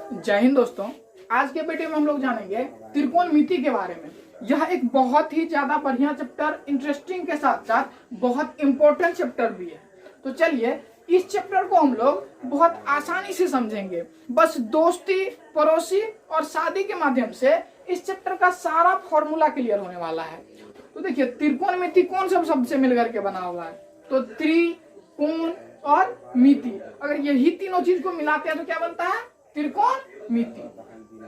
जय हिंद दोस्तों। आज के वीडियो में हम लोग जानेंगे त्रिकोणमिति के बारे में। यह एक बहुत ही ज्यादा बढ़िया चैप्टर, इंटरेस्टिंग के साथ साथ बहुत इंपॉर्टेंट चैप्टर भी है। तो चलिए इस चैप्टर को हम लोग बहुत आसानी से समझेंगे। बस दोस्ती, पड़ोसी और शादी के माध्यम से इस चैप्टर का सारा फॉर्मूला क्लियर होने वाला है। तो देखिए त्रिकोणमिति कौन सब शब्द से मिलकर के बना हुआ है, तो त्रिकोण और मिति। अगर यही तीनों चीज को मिलाते हैं तो क्या बनता है? त्रिकोणमिति।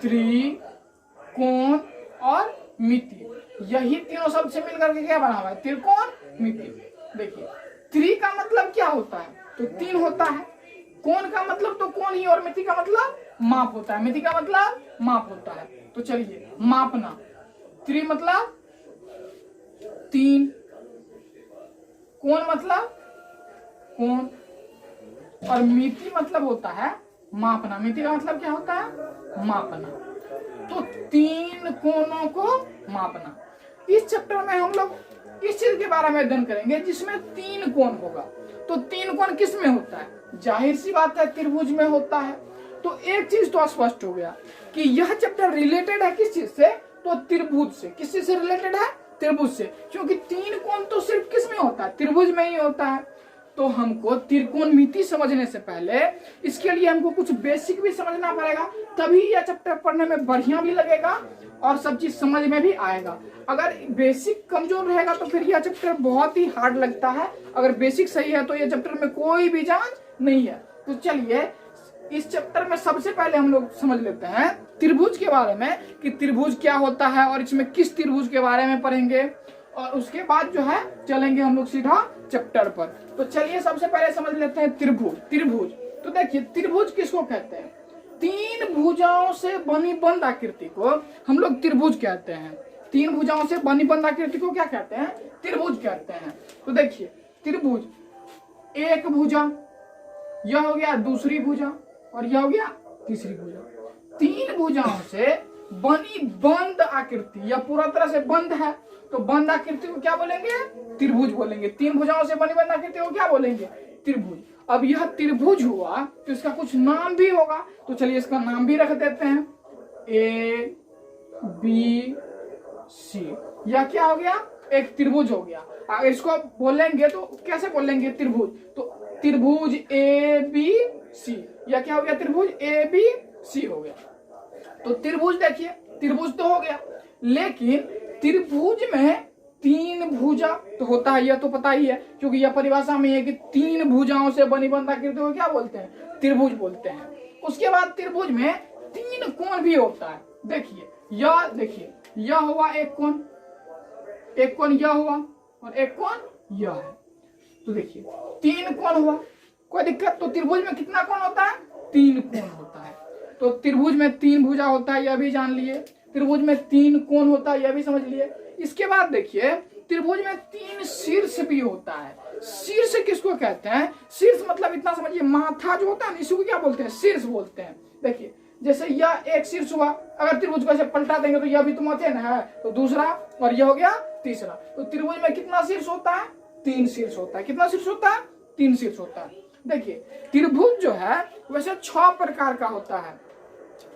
त्रिकोण और मिति, यही तीनों शब्द से मिलकर के क्या बना हुआ है? त्रिकोणमिति। देखिए त्रि का मतलब क्या होता है? तो तीन होता है। कोण का मतलब तो कोण ही, और मिति का मतलब माप होता है। मिति का मतलब माप होता है। तो चलिए मापना। त्रि मतलब तीन, कोण मतलब कोण, और मिति मतलब होता है मापना। मिति का मतलब क्या होता है? मापना। तो तीन कोणों को मापना। इस चैप्टर में हम लोग इस चीज के बारे में अध्ययन करेंगे जिसमें तीन कोण होगा। तो तीन कोण किस में होता है? जाहिर सी बात है त्रिभुज में होता है। तो एक चीज तो स्पष्ट हो गया कि यह चैप्टर रिलेटेड है किस चीज से? तो त्रिभुज से। किस चीज से रिलेटेड है? त्रिभुज से, क्योंकि तीन कोण तो सिर्फ किस में होता है? त्रिभुज में ही होता है। तो हमको त्रिकोणमिति समझने से पहले इसके लिए हमको कुछ बेसिक भी समझना पड़ेगा, तभी यह चैप्टर पढ़ने में बढ़िया भी लगेगा और सब चीज समझ में भी आएगा। अगर बेसिक कमजोर रहेगा तो फिर यह चैप्टर बहुत ही हार्ड लगता है। अगर बेसिक सही है तो यह चैप्टर में कोई भी जांच नहीं है। तो चलिए इस चैप्टर में सबसे पहले हम लोग समझ लेते हैं त्रिभुज के बारे में कि त्रिभुज क्या होता है और इसमें किस त्रिभुज के बारे में पढ़ेंगे, और उसके बाद जो है चलेंगे हम लोग सीधा चैप्टर पर। तो चलिए सबसे पहले समझ लेते हैं त्रिभुज। त्रिभुज तो देखिए त्रिभुज किसको कहते हैं? तीन भुजाओं से बनी बंद आकृति को हम लोग त्रिभुज कहते हैं। तीन भुजाओं से बनी बंद आकृति को क्या कहते हैं? त्रिभुज कहते हैं। तो देखिए त्रिभुज, एक भुजा, यह हो गया दूसरी भुजा, और यह हो गया तीसरी भुजा। तीन भुजाओं से बनी बंद आकृति, यह पूरा तरह से बंद है तो बंद आकृति को क्या बोलेंगे? त्रिभुज बोलेंगे। तीन भुजाओं से बनी बंद आकृति को क्या बोलेंगे? त्रिभुज। अब यह त्रिभुज हुआ तो इसका कुछ नाम भी होगा। तो चलिए इसका नाम भी रख देते हैं, ए बी सी। यह क्या हो गया? एक त्रिभुज हो गया। अगर इसको बोलेंगे तो कैसे बोलेंगे? त्रिभुज। तो त्रिभुज ए बी सी, यह क्या हो गया? त्रिभुज ए बी सी हो गया। तो त्रिभुज देखिए त्रिभुज तो हो गया, लेकिन त्रिभुज में तीन भुजा तो होता है, यह तो पता ही है, क्योंकि यह परिभाषा में है कि तीन भुजाओं से बनी बंद आकृति को क्या बोलते हैं? त्रिभुज बोलते हैं। उसके बाद त्रिभुज में तीन कोण भी होता है। देखिए यह हुआ एक कोण, एक कोण यह हुआ, और एक कोण यह है। तो देखिए तीन कोण हुआ, कोई दिक्कत? तो त्रिभुज में कितना कोण होता है? तीन कोण होता है। तो त्रिभुज में तीन भुजा होता है, यह भी जान लिए। त्रिभुज में तीन कोण होता है, यह भी समझ लिए। इसके बाद देखिए त्रिभुज में तीन शीर्ष भी होता है। शीर्ष किसको कहते हैं? शीर्ष मतलब इतना समझिए, माथा जो होता है इसी को क्या बोलते हैं? शीर्ष बोलते हैं। देखिए जैसे यह एक शीर्ष हुआ, अगर त्रिभुज को ऐसे पलटा देंगे तो यह भी तो माथे ना है, तो दूसरा, और यह हो गया तीसरा। तो त्रिभुज में कितना शीर्ष होता है? तीन शीर्ष होता है। कितना शीर्ष होता है? तीन शीर्ष होता है। देखिए त्रिभुज जो है वैसे 6 प्रकार का होता है।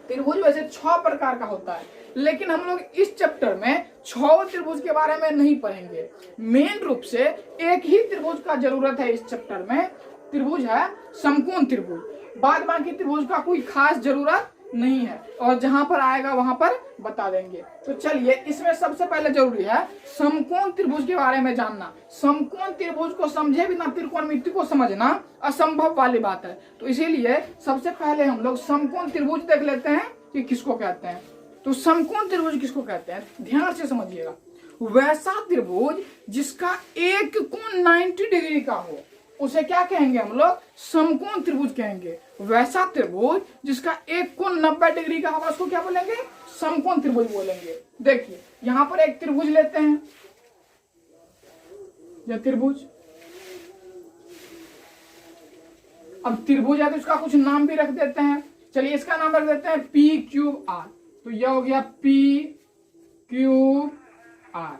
त्रिभुज वैसे 6 प्रकार का होता है, लेकिन हम लोग इस चैप्टर में 6 त्रिभुज के बारे में नहीं पढ़ेंगे। मेन रूप से एक ही त्रिभुज का जरूरत है इस चैप्टर में। त्रिभुज है समकोण त्रिभुज। बाद बाकी त्रिभुज का कोई खास जरूरत नहीं है, और जहां पर आएगा वहां पर बता देंगे। तो चलिए इसमें सबसे पहले जरूरी है समकोण त्रिभुज के बारे में जानना। समकोण त्रिभुज को समझे बिना त्रिकोणमिति को समझना असंभव वाली बात है। तो इसीलिए सबसे पहले हम लोग समकोण त्रिभुज देख लेते हैं कि किसको कहते हैं। तो समकोण त्रिभुज किसको कहते हैं? ध्यान से समझिएगा। वैसा त्रिभुज जिसका एक कोण 90 डिग्री का हो उसे क्या कहेंगे? हम लोग समकोण त्रिभुज कहेंगे। वैसा त्रिभुज जिसका एक कोण 90 डिग्री का होगा उसको क्या बोलेंगे? समकोण त्रिभुज बोलेंगे। देखिए यहां पर एक त्रिभुज लेते हैं, यह त्रिभुज। अब त्रिभुज है तो इसका कुछ नाम भी रख देते हैं। चलिए इसका नाम रख देते हैं पी क्यूब आर। तो यह हो गया पी क्यूब आर,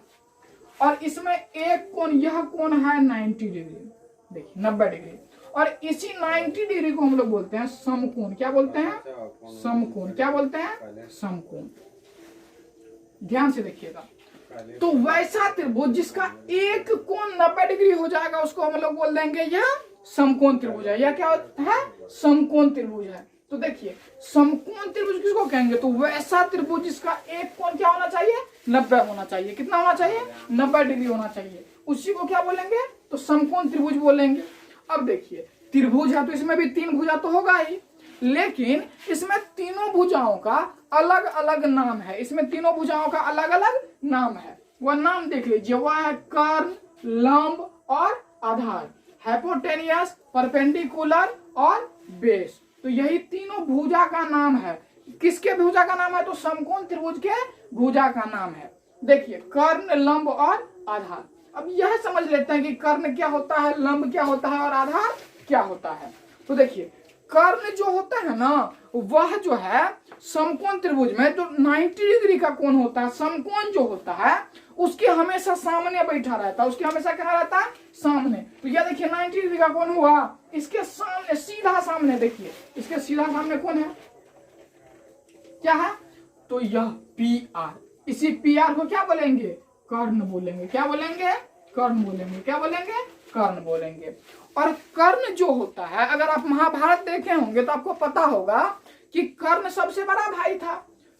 और इसमें एक कोण, यह कोण है 90 डिग्री, देखिए 90 डिग्री, और इसी 90 डिग्री को हम लोग बोलते हैं समकोण। क्या बोलते हैं? समकोण। क्या बोलते हैं? समकोण। ध्यान से देखिएगा। तो वैसा त्रिभुज जिसका एक कोण 90 डिग्री हो जाएगा उसको हम लोग बोल देंगे यह समकोण त्रिभुज है। यह क्या है? समकोण त्रिभुज है। तो देखिए समकोण त्रिभुज किसको कहेंगे? तो वैसा त्रिभुज जिसका एक कोण क्या होना चाहिए? 90 होना चाहिए। कितना होना चाहिए? 90 डिग्री होना चाहिए। उसी को क्या बोलेंगे? तो समकोण त्रिभुज बोलेंगे। अब देखिए त्रिभुज है तो इसमें भी 3 भुजा तो होगा ही, लेकिन इसमें तीनों भुजाओं का अलग अलग नाम है। इसमें तीनों भुजाओं का अलग अलग नाम है। वह नाम देख लीजिए, वह है कर्ण, लंब और आधार, हाइपोटेनियस, परपेंडिकुलर और बेस। तो यही तीनों भुजा का नाम है। किसके भुजा का नाम है? तो समकोण त्रिभुज के भुजा का नाम है। देखिए कर्ण, लंब और आधार। अब यह समझ लेते हैं कि कर्ण क्या होता है, लंब क्या होता है और आधार क्या होता है। तो देखिए कर्ण जो होता है ना, वह जो है समकोण त्रिभुज में जो 90 डिग्री का कोण होता है, समकोण जो होता है उसके हमेशा सामने बैठा रहता है। उसके हमेशा क्या रहता है? सामने। तो यह देखिए 90 डिग्री का कोण हुआ, इसके सामने, सीधा सामने देखिए, इसके सीधा सामने कौन है? क्या है? तो यह पी आर। इसी पी आर को क्या बोलेंगे? कर्ण बोलेंगे। क्या बोलेंगे? कर्ण बोलेंगे। क्या बोलेंगे? कर्ण बोलेंगे। और कर्ण जो होता है, अगर आप महाभारत देखे होंगे तो आपको पता होगा कि कर्ण सबसे बड़ा भाई था।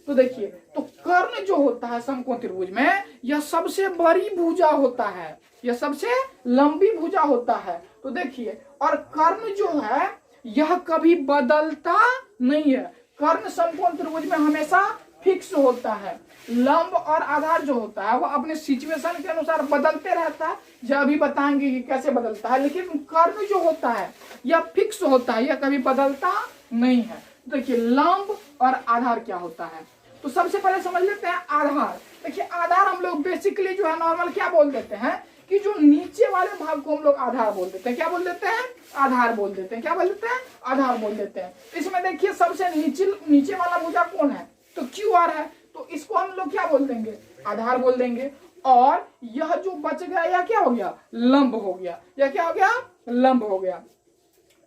तो देखिए तो कर्ण जो होता है समकोण त्रिभुज में, यह सबसे बड़ी भुजा होता है, यह सबसे लंबी भुजा होता है। तो देखिए और कर्ण जो है यह कभी बदलता नहीं है। कर्ण समकोण त्रिभुज में हमेशा फिक्स होता है। लंब और आधार जो होता है वह अपने सिचुएशन के अनुसार बदलते रहता है, जो अभी बताएंगे कि कैसे बदलता है। लेकिन कर्ण जो होता है यह फिक्स होता है, यह कभी बदलता नहीं है। देखिए लंब और आधार क्या होता है, तो सबसे पहले समझ लेते हैं आधार। देखिए आधार हम लोग बेसिकली जो है नॉर्मल क्या बोल देते हैं कि जो नीचे वाले भाग को हम लोग आधार बोल देते हैं। क्या बोल देते हैं? आधार बोल देते हैं। क्या बोल देते हैं? आधार बोल देते हैं। इसमें देखिए सबसे नीचे वाला भुजा कौन है? तो क्यू आर है। तो इसको हम लोग क्या बोल देंगे? आधार बोल देंगे। और यह जो बच गया यह क्या हो गया? लंब हो गया। यह क्या हो गया? लंब हो गया।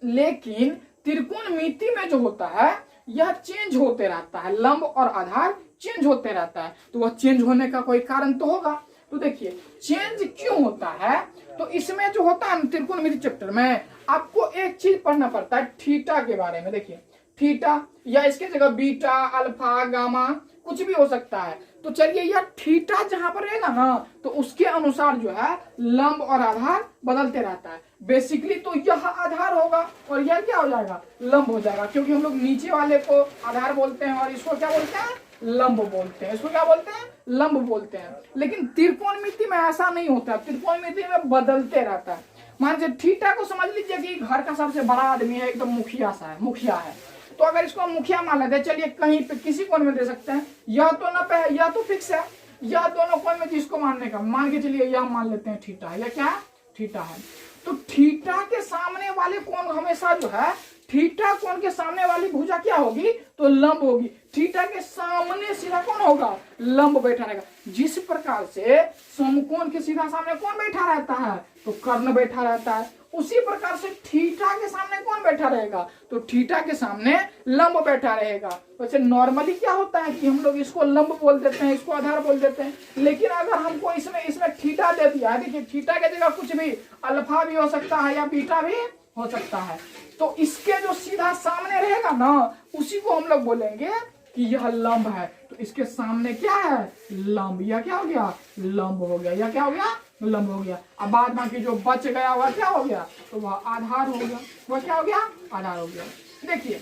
लेकिन त्रिकोणमिति में जो होता है यह चेंज होते रहता है। लंब और आधार चेंज होते रहता है। तो वह चेंज होने का कोई कारण तो होगा। तो देखिए चेंज क्यों होता है? तो इसमें जो होता है त्रिकोणमिति चैप्टर में आपको एक चीज पढ़ना पड़ता है थीटा के बारे में। देखिए थीटा या इसके जगह बीटा, अल्फा, गामा कुछ भी हो सकता है। तो चलिए यह थीटा जहां पर रहेगा ना तो उसके अनुसार जो है लंब और आधार बदलते रहता है। बेसिकली तो यह आधार होगा और यह क्या हो जाएगा? लंब हो जाएगा, क्योंकि हम लोग नीचे वाले को आधार बोलते हैं और इसको क्या बोलते हैं? लंब बोलते हैं। इसको क्या बोलते हैं? लंब बोलते हैं। लेकिन त्रिकोणमिति में ऐसा नहीं होता। त्रिकोणमिति में बदलते रहता है। मान लीजिए थीटा को समझ लीजिए कि घर का सबसे बड़ा आदमी है, एकदम मुखिया सा है, मुखिया है। तो अगर इसको हम मुखिया मान लेते हैं, चलिए कहीं पे किसी कोण में दे सकते हैं। यह तो 90 है, यह तो फिक्स है। यह दोनों कोण में जिसको मानने का, मान के चलिए यह मान लेते हैं थीटा है। यह क्या है? थीटा है। तो थीटा के सामने वाले कोण हमेशा जो है, थीटा कोण के सामने वाली भुजा क्या होगी? तो लंब होगी। थीटा के सामने सीधा कौन होगा? लंब बैठा रहेगा। जिस प्रकार से समकोण के सीधा सामने कौन बैठा रहता है? तो कर्ण बैठा रहता है। उसी प्रकार से थीटा के सामने कौन बैठा रहेगा? तो थीटा के सामने लंब बैठा रहेगा। वैसे नॉर्मली क्या होता है कि हम लोग इसको लंब बोल देते हैं, इसको आधार बोल देते हैं। लेकिन अगर हमको इसमें थीटा दे दिया है, देखिए थीटा के जगह कुछ भी अल्फा भी हो सकता है या बीटा भी हो सकता है। तो इसके जो सीधा सामने रहेगा ना उसी को हम लोग बोलेंगे कि यह लंब है। तो इसके सामने क्या है? लंब। यह क्या हो गया? लंब हो गया। यह क्या हो गया? लंब हो गया। अब बाद बाकी जो बच गया वह क्या हो गया? तो वह आधार हो गया। वह क्या हो गया? आधार हो गया। देखिए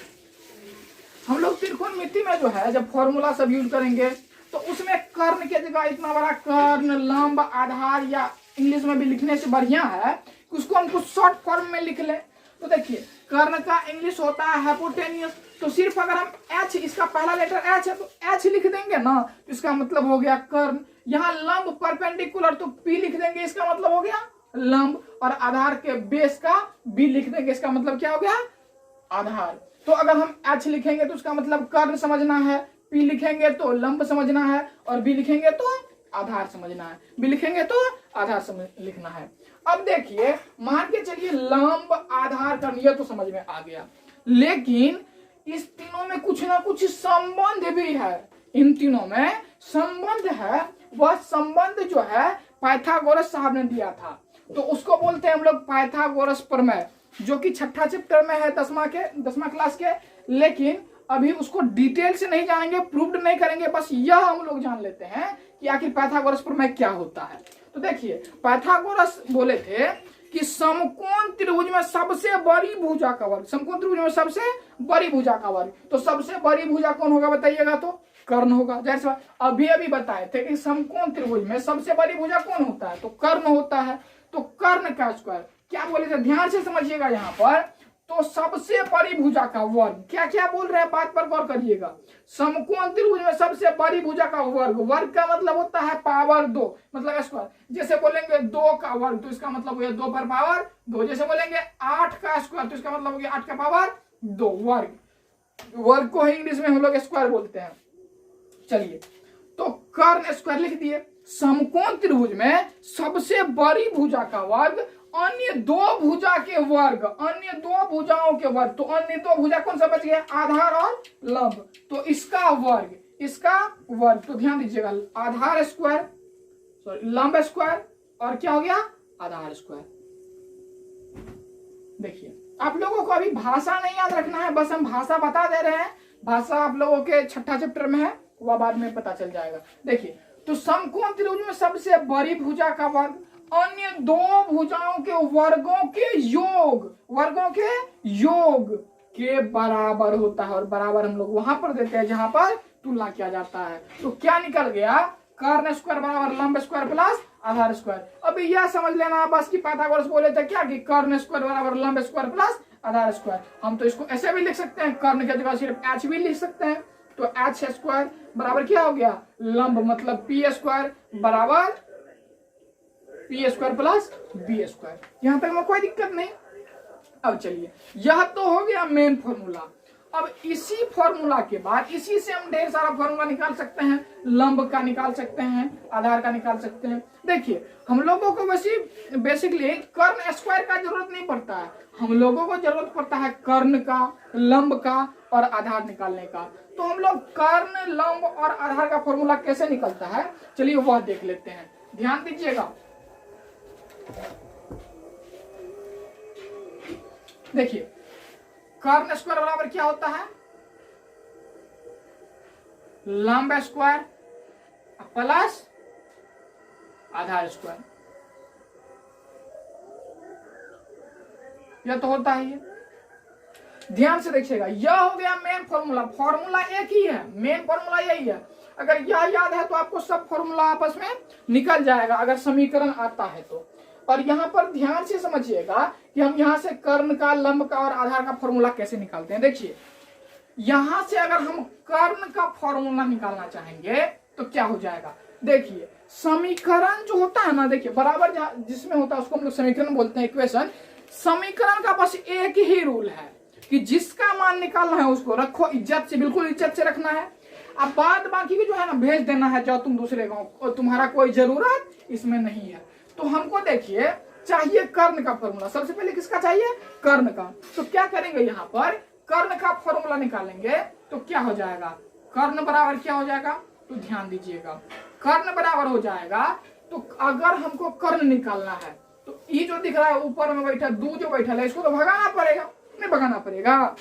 हम लोग त्रिकोणमिति में जो है जब फॉर्मूला सब यूज करेंगे तो उसमें कर्ण के जगह इतना बड़ा कर्ण, लंब, आधार या इंग्लिश में भी लिखने से बढ़िया है कि उसको हम कुछ शॉर्ट फॉर्म में लिख ले। तो देखिए कर्ण का इंग्लिश होता है हाइपोटेनियस। तो सिर्फ अगर हम एच, इसका पहला लेटर एच है तो एच लिख देंगे ना तो इसका मतलब हो गया कर्ण। यहाँ लंब परपेंडिकुलर तो पी लिख देंगे, इसका मतलब हो गया लंब। और आधार के बेस का बी लिख देंगे, इसका मतलब क्या हो गया? आधार। तो अगर हम एच लिखेंगे तो उसका मतलब कर्ण समझना है, पी लिखेंगे तो लंब समझना है और बी लिखेंगे तो आधार समझना है, भी लिखेंगे तो आधार समझ लिखना है। अब देखिए मान के चलिए लंब आधार कर्ण, यह तो समझ में आ गया, लेकिन इस तीनों में कुछ ना कुछ संबंध भी है, इन तीनों में संबंध है। वह संबंध जो है पाइथागोरस साहब ने दिया था, तो उसको बोलते हैं हम लोग पाइथागोरस प्रमेय, जो कि छठा चैप्टर में है 10वां क्लास के। लेकिन अभी उसको डिटेल से नहीं जानेंगे, प्रूव्ड नहीं करेंगे, बस यह हम लोग जान लेते हैं कि आखिर पाइथागोरस प्रमेय क्या होता है। तो देखिए पाइथागोरस बोले थे कि समकोण त्रिभुज में सबसे बड़ी भुजा का वर्ग, समकोण त्रिभुज में सबसे बड़ी भुजा का वर्ग, तो सबसे बड़ी भुजा कौन होगा बताइएगा, तो कर्ण होगा। जैसे अभी बताए थे कि समकोण त्रिभुज में सबसे बड़ी भुजा कौन होता है, तो कर्ण होता है। तो कर्ण का स्क्वायर क्या बोले थे, ध्यान से समझिएगा यहाँ पर। तो सबसे बड़ी भुजा का वर्ग, क्या क्या बोल रहे हैं बात पर गौर करिएगा। समकोण त्रिभुज में सबसे बड़ी भुजा का वर्ग, वर्ग का मतलब होता है पावर 2, मतलब स्क्वायर। जैसे बोलेंगे 2 का वर्ग तो इसका मतलब हो गया 2 पर पावर 2। जैसे बोलेंगे 8 का स्क्वायर तो इसका मतलब हो गया 8 का पावर 2 वर्ग। वर्ग को इंग्लिश में हम लोग स्क्वायर बोलते हैं। चलिए तो कर्ण स्क्वायर लिख दिए। समकोण त्रिभुज में सबसे बड़ी भुजा का वर्ग अन्य दो भुजा के वर्ग, अन्य दो भुजाओं के वर्ग। तो अन्य दो भुजा कौन सा बच गया, आधार और लंब, तो इसका वर्ग, इसका वर्ग। तो ध्यान दीजिएगा, आधार स्क्वायर, सॉरी लंब स्क्वायर, और क्या हो गया आधार स्क्वायर। देखिए आप लोगों को अभी भाषा नहीं याद रखना है, बस हम भाषा बता दे रहे हैं। भाषा आप लोगों के छठा चैप्टर में है, वह बाद में पता चल जाएगा। देखिए तो समकोण त्रिभुज में सबसे बड़ी भुजा का वर्ग अन्य दो भुजाओं के वर्गों के योग, वर्गों के योग के बराबर होता है। और बराबर हम लोग वहां पर देते हैं जहां पर तुलना किया जाता है। तो क्या निकल गया, कर्ण स्क्वायर बराबर लंब स्क्वायर प्लस आधार स्क्वायर। अभी यह समझ लेना बस कि पाइथागोरस बोले थे क्या कि कर्ण स्क्वायर बराबर लंब स्क्वायर प्लस आधार स्क्वायर। हम तो इसको ऐसे भी लिख सकते हैं, कर्ण की जगह सिर्फ एच भी लिख सकते हैं। तो एच स्क्वायर बराबर क्या हो गया, लंब मतलब पी स्क्वायर बराबर P square plus B square. यहां तक में कोई दिक्कत नहीं। अब चलिए यह तो हो गया मेन फॉर्मूला। अब इसी फॉर्मूला के बाद इसी से हम ढेर सारा फॉर्मूला निकाल सकते हैं, लंब का निकाल सकते हैं, आधार का निकाल सकते हैं। देखिए हम लोगों को वैसे बेसिकली कर्ण स्क्वायर का जरूरत नहीं पड़ता है, हम लोगों को जरूरत पड़ता है कर्ण का, लंब का और आधार निकालने का। तो हम लोग कर्ण, लंब और आधार का फॉर्मूला कैसे निकलता है, चलिए वह देख लेते हैं। ध्यान दीजिएगा, देखिए कर्ण स्क्वायर बराबर क्या होता है, लंब स्क्वायर प्लस आधार स्क्वायर, यह तो होता ही है। ध्यान से देखिएगा, यह हो गया मेन फॉर्मूला। फॉर्मूला एक ही है, मेन फॉर्मूला यही है। अगर यह याद है तो आपको सब फॉर्मूला आपस में निकल जाएगा, अगर समीकरण आता है तो। और यहाँ पर ध्यान से समझिएगा कि हम यहाँ से कर्ण का, लंब का और आधार का फॉर्मूला कैसे निकालते हैं। देखिए यहां से अगर हम कर्ण का फॉर्मूला निकालना चाहेंगे तो क्या हो जाएगा, देखिए समीकरण जो होता है ना, देखिए बराबर जिसमें होता है उसको हम लोग समीकरण बोलते हैं, इक्वेशन। समीकरण का बस एक ही रूल है कि जिसका मान निकालना है उसको रखो इज्जत से, बिल्कुल इज्जत से रखना है। अब बाद बाकी भी जो है ना भेज देना है जाओ तुम दूसरे गांव, और तुम्हारा कोई जरूरत इसमें नहीं है। तो हमको देखिए चाहिए कर्ण का फॉर्मूला, सबसे पहले किसका चाहिए, कर्ण का। तो क्या करेंगे, यहाँ पर कर्ण का फॉर्मूला निकालेंगे तो क्या हो जाएगा, कर्ण बराबर क्या हो जाएगा, तो ध्यान दीजिएगा कर्ण बराबर हो जाएगा। तो अगर हमको कर्ण निकालना है तो ये जो दिख रहा है ऊपर में बैठा दू जो बैठा है, इसको तो भगाना पड़ेगा, नहीं भगाना पड़ेगा।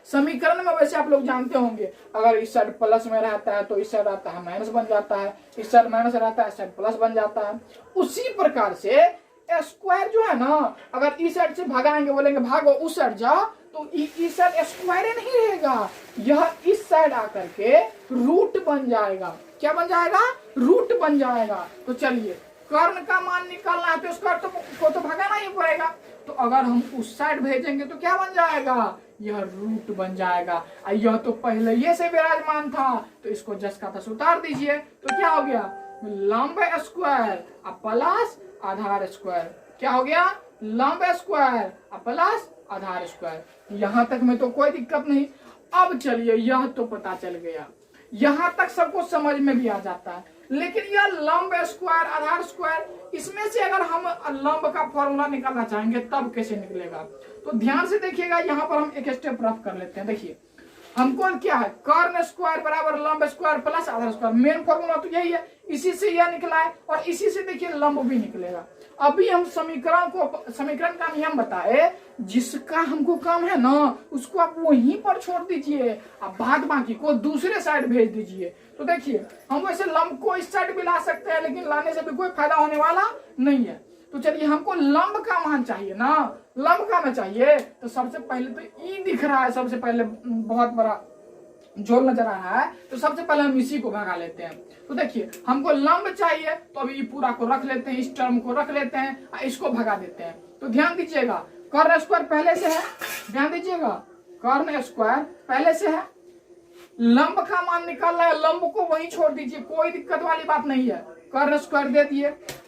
समीकरण में वैसे आप लोग जानते होंगे, अगर इस साइड प्लस में रहता है तो इस साइड आता है माइनस बन जाता है, इस साइड माइनस रहता है इस साइड प्लस बन जाता है। उसी प्रकार से स्क्वायर जो है ना, अगर इस साइड से भगाएंगे, बोलेंगे भागो उस साइड जाओ, तो इस साइड स्क्वायर नहीं रहेगा, यह इस साइड आकर के रूट बन जाएगा। क्या बन जाएगा, रूट बन जाएगा। तो चलिए कर्ण का मान निकालना है तो स्क्वायर को तो भगाना ही पड़ेगा। तो अगर हम उस साइड भेजेंगे तो क्या बन जाएगा, यह रूट बन जाएगा। यह तो पहले ये से विराजमान था, तो इसको जस का तस उतार दीजिए। तो क्या हो गया, लंब स्क्वायर प्लस आधार स्क्वायर। क्या हो गया, लंब स्क्वायर प्लस आधार स्क्वायर। यहां तक में तो कोई दिक्कत नहीं। अब चलिए यह तो पता चल गया, यहां तक सबको समझ में भी आ जाता है। लेकिन यह लंब स्क्वायर आधार स्क्वायर, इसमें से अगर हम लंब का फॉर्मूला निकालना चाहेंगे तब कैसे निकलेगा? तो ध्यान से देखिएगा, यहाँ पर हम एक स्टेप रफ कर लेते हैं। देखिए हमको क्या है, कर्ण स्क्वायर बराबर लंब स्क्वायर प्लस आधार स्क्वायर, मेन फॉर्मूला तो यही है, इसी से यह निकला है और इसी से देखिए लंब भी निकलेगा। अभी हम समीकरण का नियम बताए, जिसका हमको काम है ना उसको आप वहीं पर छोड़ दीजिए, अब बाद बाकी को दूसरे साइड भेज दीजिए। तो देखिए हम वैसे लंब को इस साइड भी ला सकते हैं, लेकिन लाने से भी कोई फायदा होने वाला नहीं है। तो चलिए हमको लंब का मान चाहिए ना, लंब का में चाहिए तो सबसे पहले तो ई दिख रहा है, सबसे पहले बहुत बड़ा जो नजर आ रहा है, तो सबसे पहले हम इसी को भगा लेते हैं। तो देखिए हमको लंब चाहिए, तो अभी पूरा को रख लेते हैं, इस टर्म को रख लेते हैं, इसको भगा देते हैं। तो ध्यान दीजिएगा कर्ण स्क्वायर पहले से है, ध्यान दीजिएगा कर्ण स्क्वायर पहले से है, लंब का मान निकालना है, लंब को वहीं छोड़ दीजिए, कोई दिक्कत वाली बात नहीं है। कर्ण स्क्वायर दे दिए,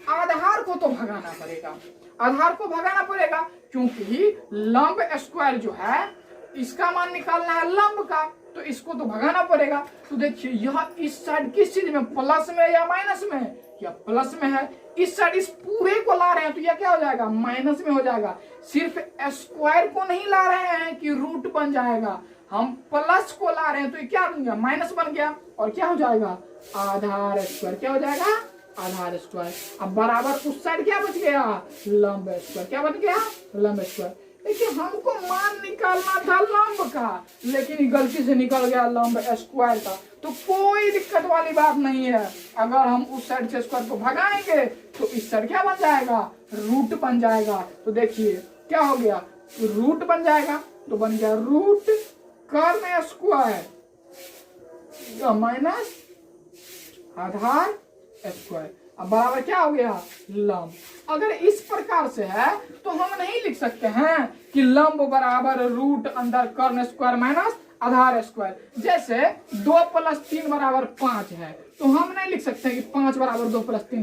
आधार को तो भगाना पड़ेगा, आधार को भगाना पड़ेगा क्योंकि लंब स्क्वायर जो है इसका मान निकालना है लंब का, तो इसको तो भगाना पड़ेगा। तो देखिए यह इस साइड किस चीज में, प्लस में या माइनस में? या प्लस में है, इस साइड इस पूरे को ला रहे हैं तो यह क्या हो जाएगा, माइनस में हो जाएगा। सिर्फ स्क्वायर को नहीं ला रहे हैं कि रूट बन जाएगा, हम प्लस को ला रहे हैं तो ये क्या बन गया, माइनस बन गया और क्या हो जाएगा, आधार स्क्वायर। क्या हो जाएगा, आधार स्क्वायर। अब बराबर उस साइड क्या बच गया, लंब स्क्वायर। क्या बन गया, लंब स्क्वायर। देखिए हमको मान निकालना था लंब का, लेकिन गलती से निकल गया लंब स्क्वायर का, तो कोई दिक्कत वाली बात नहीं है। अगर हम उस साइड से स्क्वायर को भगाएंगे तो इस साइड क्या बन जाएगा, रूट बन जाएगा। तो देखिए क्या हो गया, रूट बन जाएगा, तो बन गया रूट कर्ण स्क्वायर माइनस आधार स्क्वायर। अब बराबर क्या हो गया, लंब। अगर इस प्रकार से है तो हम नहीं लिख सकते हैं कि लंब बराबर रूट अंदर कर्ण स्क्वायर माइनस आधार स्क्वायर। जैसे 2 + 3 बराबर 5 है, तो हम नहीं लिख सकते कि 5 बराबर 2 + 3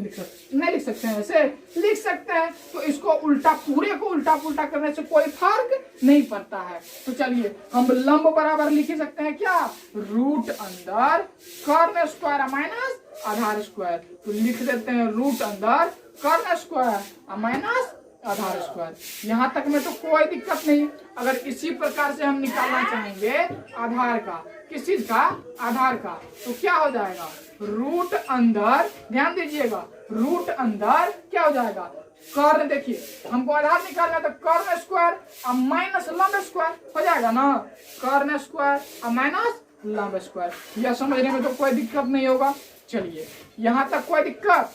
नहीं लिख सकते हैं, ऐसे लिख सकते हैं। तो इसको उल्टा, पूरे को उल्टा पुल्टा करने से कोई फर्क नहीं पड़ता है। तो चलिए हम लंब बराबर लिख सकते हैं क्या, रूट अंदर कर्ण स्क्वायर माइनस आधार स्क्वायर। तो लिख देते हैं रूट अंदर कर्ण स्क्वायर माइनस आधार स्क्वायर। यहाँ तक में तो कोई दिक्कत नहीं। अगर इसी प्रकार से हम निकालना चाहेंगे आधार का, किस चीज का, आधार का, तो क्या हो जाएगा, रूट अंदर, ध्यान दीजिएगा रूट अंदर क्या हो जाएगा, कर्ण। देखिए हमको आधार निकालना तो कर्ण स्क्वायर माइनस लंब स्क्वायर हो जाएगा ना, कर्ण स्क्वायर माइनस लंब स्क्वायर। यह समझने में तो कोई दिक्कत नहीं होगा। चलिए यहाँ तक कोई दिक्कत।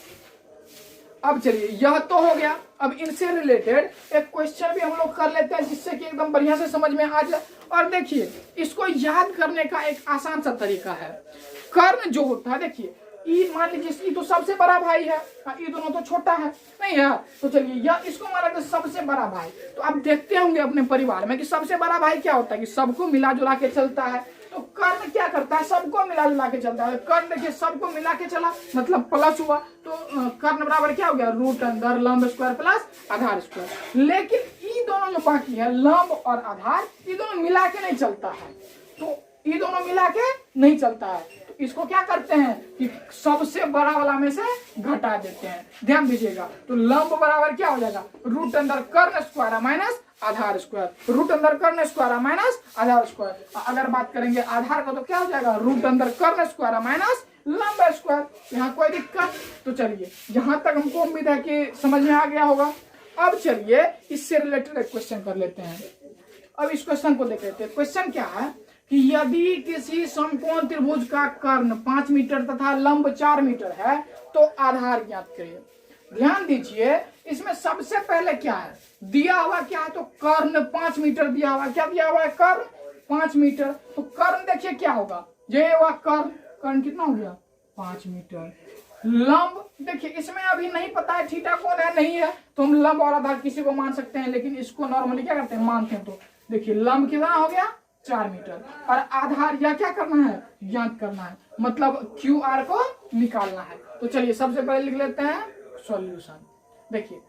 अब चलिए यह तो हो गया, अब इनसे रिलेटेड एक क्वेश्चन भी हम लोग कर लेते हैं जिससे कि एकदम बढ़िया से समझ में आ जाए। और देखिए इसको याद करने का एक आसान सा तरीका है। कर्ण जो होता है, देखिए ई मान लीजिए ई तो सबसे बड़ा भाई है, ई दोनों तो छोटा है नहीं है। तो चलिए यह इसको माना तो सबसे बड़ा भाई। तो आप देखते होंगे अपने परिवार में कि सबसे बड़ा भाई क्या होता है, कि सबको मिला जुला के चलता है। तो कर्ण क्या करता है, सबको मिला जुला के चलता है। कर्ण देखिए सबको मिला के चला, मतलब प्लस हुआ, तो कर्ण बराबर क्या हो गया, रूट अंदर लंब स्क्वायर प्लस आधार स्क्वायर। लेकिन ये दोनों जो बाकी है लंब और आधार, ये दोनों मिला के नहीं चलता है। तो ये दोनों मिला के नहीं चलता है, तो इसको क्या करते हैं कि सबसे बड़ा वाला में से घटा देते हैं। ध्यान दीजिएगा, तो लंब बराबर क्या हो जाएगा, रूट अंदर कर्ण स्क्वायर माइनस आधार स्क्वायर, रूट अंदर कर्ण स्क्वायर माइनस आधार स्क्वायर। अगर बात करेंगे आधार का तो क्या हो जाएगा, रूट अंदर कर्ण स्क्वायर माइनस लंब स्क्वायर। यहाँ कोई दिक्कत। तो चलिए यहाँ तक हमको उम्मीद है कि समझ में आ गया होगा। अब चलिए इससे रिलेटेड एक क्वेश्चन कर लेते हैं। अब इस क्वेश्चन को देख लेते हैं। क्वेश्चन क्या है कि यदि किसी समकोण त्रिभुज का कर्ण 5 मीटर तथा लंब 4 मीटर है तो आधार ज्ञात करिए। ध्यान दीजिए इसमें सबसे पहले क्या है, दिया हुआ क्या है, तो कर्ण 5 मीटर दिया हुआ। क्या दिया हुआ है, कर्ण 5 मीटर। तो कर्ण देखिए क्या होगा, ये हुआ कर्ण, कर्ण कितना हो गया, 5 मीटर। लंब देखिए इसमें अभी नहीं पता है थीटा कौन है नहीं है, तो हम लंब और आधार किसी को मान सकते हैं, लेकिन इसको नॉर्मली क्या करते हैं, मानते हैं। तो देखिए लंब कितना हो गया, 4 मीटर, और आधार या क्या करना है, ज्ञात करना है, मतलब QR को निकालना है। तो चलिए सबसे पहले लिख लेते हैं सॉल्यूशन। देखिए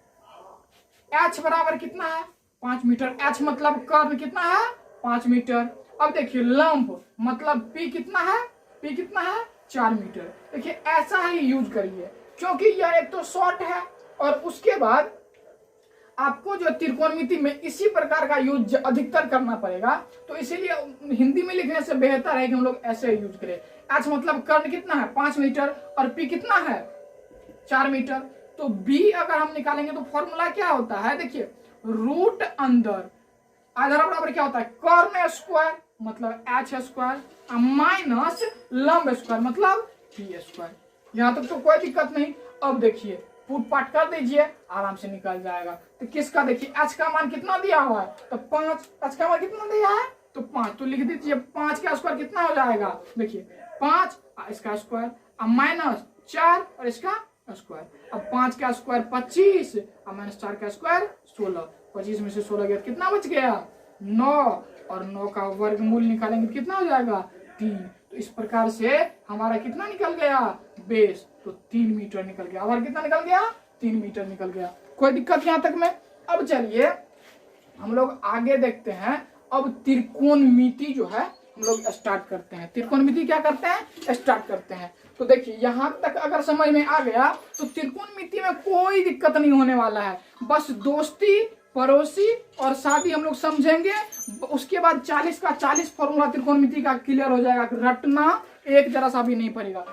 h बराबर कितना है, 5 मीटर। h मतलब कर्ण कितना है, 5 मीटर। अब देखिए लंब मतलब P कितना है, P कितना है, 4 मीटर। देखिए ऐसा ही यूज करिए, क्योंकि यह एक तो शॉर्ट है और उसके बाद आपको जो त्रिकोणमिति में इसी प्रकार का यूज अधिकतर करना पड़ेगा, तो इसीलिए हिंदी में लिखने से बेहतर है कि हम लोग ऐसे यूज करें। एच मतलब कर्ण कितना है 5 मीटर और पी कितना है 4 मीटर। तो बी अगर हम निकालेंगे तो फॉर्मूला क्या होता है, देखिए रूट अंदर आधार बराबर क्या होता है कर्ण स्क्वायर मतलब एच स्क्वायर माइनस लंब स्क्वायर मतलब पी स्क्वायर। यहां तक तो कोई दिक्कत नहीं। अब देखिए पुट पाट कर दीजिए, आराम से निकल जाएगा। तो किसका देखिए एच का मान कितना दिया हुआ है तो 5, एच का मान कितना दिया है तो 5, तो लिख दीजिए 5 का स्क्वायर कितना हो जाएगा, देखिए 5 इसका स्क्वायर माइनस 4 और इसका स्क्वायर। अब 5 का स्क्वायर 25 और माइनस 4 का स्क्वायर 16, 25 में से 16 गया कितना बच गया 9 और 9 का वर्गमूल निकालेंगे कितना हो जाएगा 3। तो इस प्रकार से हमारा कितना निकल गया बेस, तो 3 मीटर निकल गया। और कितना निकल गया 3 मीटर निकल गया। कोई दिक्कत यहाँ तक में। अब चलिए हम लोग आगे देखते हैं। अब त्रिकोणमिति जो है हम लोग स्टार्ट करते हैं। त्रिकोणमिति क्या करते हैं स्टार्ट करते हैं। तो देखिए यहाँ तक अगर समझ में आ गया तो त्रिकोणमिति में कोई दिक्कत नहीं होने वाला है। बस दोस्ती पड़ोसी और शादी हम लोग समझेंगे, उसके बाद 40 का 40 फॉर्मूला त्रिकोणमिति का क्लियर हो जाएगा। रटना एक जरा सा भी नहीं पड़ेगा।